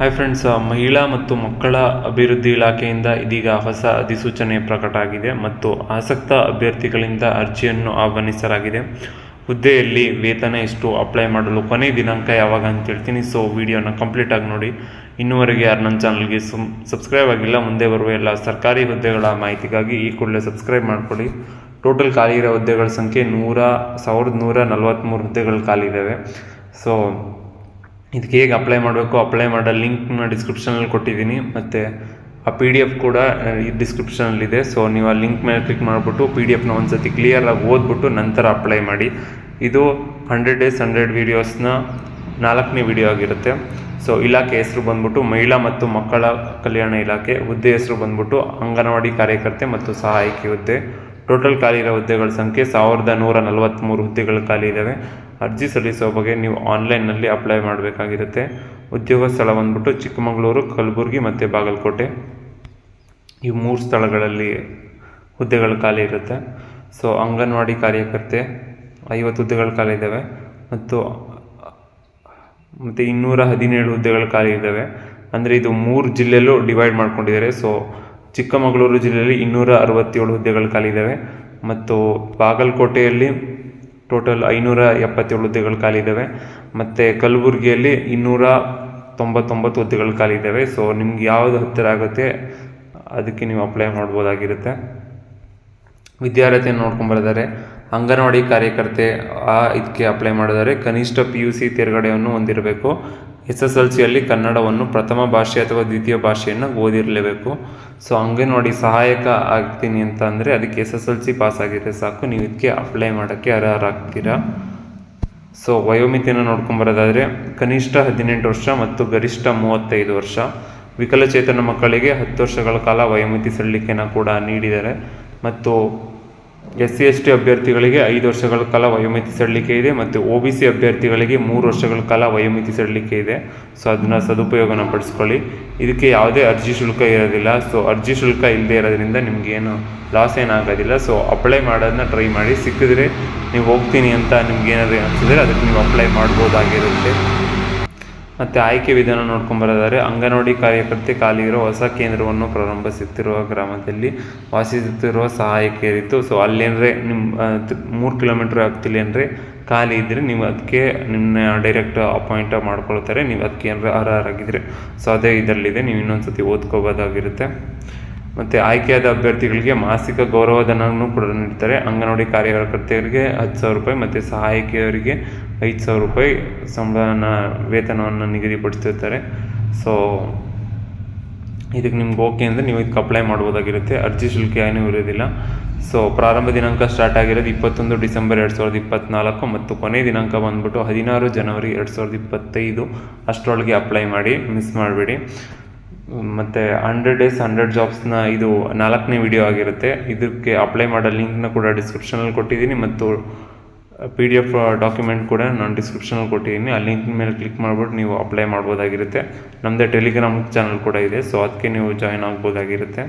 Hi friends, ಮಹಿಳಾ ಮತ್ತು ಮಕ್ಕಳ ಅಭಿವೃದ್ಧಿ ಇಲಾಖೆಯಿಂದ ಇದೀಗ ಹೊಸ ಅಧಿಸೂಚನೆ ಪ್ರಕಟ ಆಗಿದೆ ಮತ್ತು ಆಸಕ್ತ ಅಭ್ಯರ್ಥಿಗಳಿಂದ ಅರ್ಜಿಯನ್ನು ಆಹ್ವಾನಿಸಲಾಗಿದೆ. ಹುದ್ದೆಯಲ್ಲಿ ವೇತನ ಎಷ್ಟು, ಅಪ್ಲೈ ಮಾಡಲು ಕೊನೆ ದಿನಾಂಕ ಯಾವಾಗ ಅಂತ ಹೇಳ್ತೀನಿ. ಸೊ ವಿಡಿಯೋನ ಕಂಪ್ಲೀಟ್ ಆಗಿ ನೋಡಿ. ಇನ್ನೂವರೆಗೆ ಯಾರು ನನ್ನ ಚಾನಲ್ಗೆ ಸಬ್ಸ್ಕ್ರೈಬ್ ಆಗಿಲ್ಲ, ಮುಂದೆ ಬರುವ ಎಲ್ಲ ಸರ್ಕಾರಿ ಹುದ್ದೆಗಳ ಮಾಹಿತಿಗಾಗಿ ಈ ಕೂಡಲೇ ಸಬ್ಸ್ಕ್ರೈಬ್ ಮಾಡಿಕೊಡಿ. ಟೋಟಲ್ ಖಾಲಿ ಇರೋ ಹುದ್ದೆಗಳ ಸಂಖ್ಯೆ 1143 ಹುದ್ದೆಗಳು ಖಾಲಿ ಇದ್ದಾವೆ. ಸೊ ಇದಕ್ಕೆ ಹೇಗೆ ಅಪ್ಲೈ ಮಾಡಬೇಕು, ಅಪ್ಲೈ ಮಾಡೋ ಲಿಂಕ್ನ ಡಿಸ್ಕ್ರಿಪ್ಷನಲ್ಲಿ ಕೊಟ್ಟಿದ್ದೀನಿ, ಮತ್ತು ಆ PDF ಕೂಡ ಈ ಡಿಸ್ಕ್ರಿಪ್ಷನಲ್ಲಿದೆ. ಸೊ ನೀವು ಆ ಲಿಂಕ್ ಮೇಲೆ ಕ್ಲಿಕ್ ಮಾಡಿಬಿಟ್ಟು PDF ಒಂದು ಸತಿ ಕ್ಲಿಯರಾಗಿ ಓದ್ಬಿಟ್ಟು ನಂತರ ಅಪ್ಲೈ ಮಾಡಿ. ಇದು 100 days 100 ವೀಡಿಯೋಸ್ನ 4ನೇ ವಿಡಿಯೋ ಆಗಿರುತ್ತೆ. ಸೊ ಇಲಾಖೆ ಹೆಸರು ಬಂದ್ಬಿಟ್ಟು ಮಹಿಳಾ ಮತ್ತು ಮಕ್ಕಳ ಕಲ್ಯಾಣ ಇಲಾಖೆ. ಹುದ್ದೆ ಹೆಸರು ಬಂದ್ಬಿಟ್ಟು ಅಂಗನವಾಡಿ ಕಾರ್ಯಕರ್ತೆ ಮತ್ತು ಸಹಾಯಕಿ ಹುದ್ದೆ. ಟೋಟಲ್ ಖಾಲಿ ಇರೋ ಹುದ್ದೆಗಳ ಸಂಖ್ಯೆ 1143 ಹುದ್ದೆಗಳು ಖಾಲಿ ಇದ್ದಾವೆ. ಅರ್ಜಿ ಸಲ್ಲಿಸುವ ಬಗ್ಗೆ ನೀವು ಆನ್ಲೈನ್ನಲ್ಲಿ ಅಪ್ಲೈ ಮಾಡಬೇಕಾಗಿರುತ್ತೆ. ಉದ್ಯೋಗ ಸ್ಥಳ ಬಂದ್ಬಿಟ್ಟು ಚಿಕ್ಕಮಗಳೂರು, ಕಲಬುರಗಿ ಮತ್ತು ಬಾಗಲಕೋಟೆ. ಈ 3 ಸ್ಥಳಗಳಲ್ಲಿ ಹುದ್ದೆಗಳು ಖಾಲಿ ಇರುತ್ತೆ. ಸೊ ಅಂಗನವಾಡಿ ಕಾರ್ಯಕರ್ತೆ 50 ಹುದ್ದೆಗಳು ಖಾಲಿ ಇದ್ದಾವೆ ಮತ್ತು 217 ಹುದ್ದೆಗಳು ಖಾಲಿ ಇದ್ದಾವೆ. ಅಂದರೆ ಇದು 3 ಜಿಲ್ಲೆಯಲ್ಲೂ ಡಿವೈಡ್ ಮಾಡ್ಕೊಂಡಿದ್ದಾರೆ. ಸೊ ಚಿಕ್ಕಮಗಳೂರು ಜಿಲ್ಲೆಯಲ್ಲಿ 267 ಹುದ್ದೆಗಳು ಖಾಲಿ ಇದ್ದಾವೆ ಮತ್ತು ಬಾಗಲಕೋಟೆಯಲ್ಲಿ ಟೋಟಲ್ 577 ಹುದ್ದೆಗಳು ಖಾಲಿ ಇದ್ದಾವೆ ಮತ್ತು ಕಲಬುರಗಿಯಲ್ಲಿ 299 ಹುದ್ದೆಗಳು ಖಾಲಿ ಇದ್ದಾವೆ. ಸೊ ನಿಮ್ಗೆ ಯಾವುದು ಹತ್ತಿರ ಆಗುತ್ತೆ ಅದಕ್ಕೆ ನೀವು ಅಪ್ಲೈ ಮಾಡ್ಬೋದಾಗಿರುತ್ತೆ. ವಿದ್ಯಾರ್ಥಿಯನ್ನು ನೋಡ್ಕೊಂಬರಿದ್ದಾರೆ. ಅಂಗನವಾಡಿ ಕಾರ್ಯಕರ್ತೆ ಇದಕ್ಕೆ ಅಪ್ಲೈ ಮಾಡಿದರೆ ಕನಿಷ್ಠ PUC ತೇರ್ಗಡೆಯನ್ನು ಹೊಂದಿರಬೇಕು. SSLCಯಲ್ಲಿ ಕನ್ನಡವನ್ನು ಪ್ರಥಮ ಭಾಷೆ ಅಥವಾ ದ್ವಿತೀಯ ಭಾಷೆಯನ್ನು ಓದಿರಲೇಬೇಕು. ಸೊ ಅಂಗನವಾಡಿ ಸಹಾಯಕ ಆಗ್ತೀನಿ ಅಂತ ಅಂದರೆ ಅದಕ್ಕೆ SSLC ಪಾಸ್ ಆಗಿದ್ರೆ ಸಾಕು, ನೀವು ಇದಕ್ಕೆ ಅಪ್ಲೈ ಮಾಡೋಕ್ಕೆ ಅರ್ಹರಾಗ್ತೀರಾ. ಸೊ ವಯೋಮಿತಿಯನ್ನು ನೋಡ್ಕೊಂಬರೋದಾದರೆ ಕನಿಷ್ಠ 18 ವರ್ಷ ಮತ್ತು ಗರಿಷ್ಠ 35 ವರ್ಷ. ವಿಕಲಚೇತನ ಮಕ್ಕಳಿಗೆ 10 ವರ್ಷಗಳ ಕಾಲ ವಯೋಮಿತಿ ಸಡಿಲಿಕೆಯನ್ನು ಕೂಡ ನೀಡಿದ್ದಾರೆ ಮತ್ತು SC/ST ಅಭ್ಯರ್ಥಿಗಳಿಗೆ 5 ವರ್ಷಗಳ ಕಾಲ ವಯೋಮಿತಿ ಸಡಿಲಿಕೆ ಇದೆ ಮತ್ತು OBC ಅಭ್ಯರ್ಥಿಗಳಿಗೆ 3 ವರ್ಷಗಳ ಕಾಲ ವಯೋಮಿತಿ ಸಡಿಲಿಕೆ ಇದೆ. ಸೊ ಅದನ್ನು ಸದುಪಯೋಗನ ಪಡಿಸ್ಕೊಳ್ಳಿ. ಇದಕ್ಕೆ ಯಾವುದೇ ಅರ್ಜಿ ಶುಲ್ಕ ಇರೋದಿಲ್ಲ. ಸೊ ಅರ್ಜಿ ಶುಲ್ಕ ಇಲ್ಲದೆ ಇರೋದ್ರಿಂದ ನಿಮಗೇನು ಲಾಸ್ ಏನಾಗೋದಿಲ್ಲ. ಸೊ ಅಪ್ಲೈ ಮಾಡೋದನ್ನ ಟ್ರೈ ಮಾಡಿ. ಸಿಕ್ಕಿದ್ರೆ ನೀವು ಹೋಗ್ತೀನಿ ಅಂತ ನಿಮ್ಗೇನಾದರೂ ಅನಿಸಿದ್ರೆ ಅದಕ್ಕೆ ನೀವು ಅಪ್ಲೈ ಮಾಡ್ಬೋದಾಗಿರುತ್ತೆ. ಮತ್ತು ಆಯ್ಕೆ ವಿಧಾನ ನೋಡ್ಕೊಂಬರೋದಾದರೆ ಅಂಗನವಾಡಿ ಕಾರ್ಯಕರ್ತೆ ಖಾಲಿ ಇರೋ ಹೊಸ ಕೇಂದ್ರವನ್ನು ಪ್ರಾರಂಭಿಸುತ್ತಿರುವ ಗ್ರಾಮದಲ್ಲಿ ವಾಸಿಸುತ್ತಿರುವ ಸಹಾಯಕಿಯರಿತ್ತು. ಸೊ ಅಲ್ಲೇನರೆ ನಿಮ್ಮ 3 ಕಿಲೋಮೀಟ್ರ್ ಆಗ್ತಿಲ್ಲ ಅಂದರೆ ಖಾಲಿ ಇದ್ದರೆ ನೀವು ಅದಕ್ಕೆ ನಿಮ್ಮ ಡೈರೆಕ್ಟ್ ಅಪಾಯಿಂಟ್ ಮಾಡ್ಕೊಳ್ತಾರೆ. ನೀವು ಅದಕ್ಕೆ ಏನಾರ ಅರ್ಹರಾಗಿದ್ದರೆ. ಸೊ ಅದೇ ಇದರಲ್ಲಿದೆ, ನೀವು ಇನ್ನೊಂದು ಸತಿ ಓದ್ಕೋಬೋದಾಗಿರುತ್ತೆ. ಮತ್ತು ಆಯ್ಕೆಯಾದ ಅಭ್ಯರ್ಥಿಗಳಿಗೆ ಮಾಸಿಕ ಗೌರವಧನವನ್ನು ಕೂಡ ನೀಡ್ತಾರೆ. ಅಂಗನವಾಡಿ ಕಾರ್ಯಕರ್ತೆಯರಿಗೆ 10,000 ರೂಪಾಯಿ ಮತ್ತು ಸಹಾಯಕಿಯರಿಗೆ 5,000 ರೂಪಾಯಿ ವೇತನವನ್ನು ನಿಗದಿಪಡಿಸಿರ್ತಾರೆ. ಸೊ ಇದಕ್ಕೆ ನಿಮ್ಗೆ ಓಕೆ ಅಂದರೆ ನೀವು ಇದಕ್ಕೆ ಅಪ್ಲೈ ಮಾಡ್ಬೋದಾಗಿರುತ್ತೆ. ಅರ್ಜಿ ಶುಲ್ಕ ಏನೂ ಇರೋದಿಲ್ಲ. ಸೊ ಪ್ರಾರಂಭ ದಿನಾಂಕ ಸ್ಟಾರ್ಟ್ ಆಗಿರೋದು 21 ಡಿಸೆಂಬರ್ 2024 ಮತ್ತು ಕೊನೆ ದಿನಾಂಕ ಬಂದ್ಬಿಟ್ಟು 16 ಜನವರಿ 2025. ಅಷ್ಟರೊಳಗೆ ಅಪ್ಲೈ ಮಾಡಿ, ಮಿಸ್ ಮಾಡಬೇಡಿ. ಮತ್ತು 100 days 100 jobsನ ಇದು 4ನೇ ವಿಡಿಯೋ ಆಗಿರುತ್ತೆ. ಇದಕ್ಕೆ ಅಪ್ಲೈ ಮಾಡೋ ಲಿಂಕ್ನ ಕೂಡ ಡಿಸ್ಕ್ರಿಪ್ಷನಲ್ಲಿ ಕೊಟ್ಟಿದ್ದೀನಿ ಮತ್ತು PDF ಡಾಕ್ಯುಮೆಂಟ್ ಕೂಡ ನಾನು ಡಿಸ್ಕ್ರಿಪ್ಷನಲ್ಲಿ ಕೊಟ್ಟಿದ್ದೀನಿ. ಆ ಲಿಂಕ್ ಮೇಲೆ ಕ್ಲಿಕ್ ಮಾಡಿಬಿಟ್ಟು ನೀವು ಅಪ್ಲೈ ಮಾಡ್ಬೋದಾಗಿರುತ್ತೆ. ನಮ್ಮದೇ ಟೆಲಿಗ್ರಾಮ್ ಚಾನಲ್ ಕೂಡ ಇದೆ. ಸೊ ಅದಕ್ಕೆ ನೀವು ಜಾಯ್ನ್ ಆಗ್ಬೋದಾಗಿರುತ್ತೆ.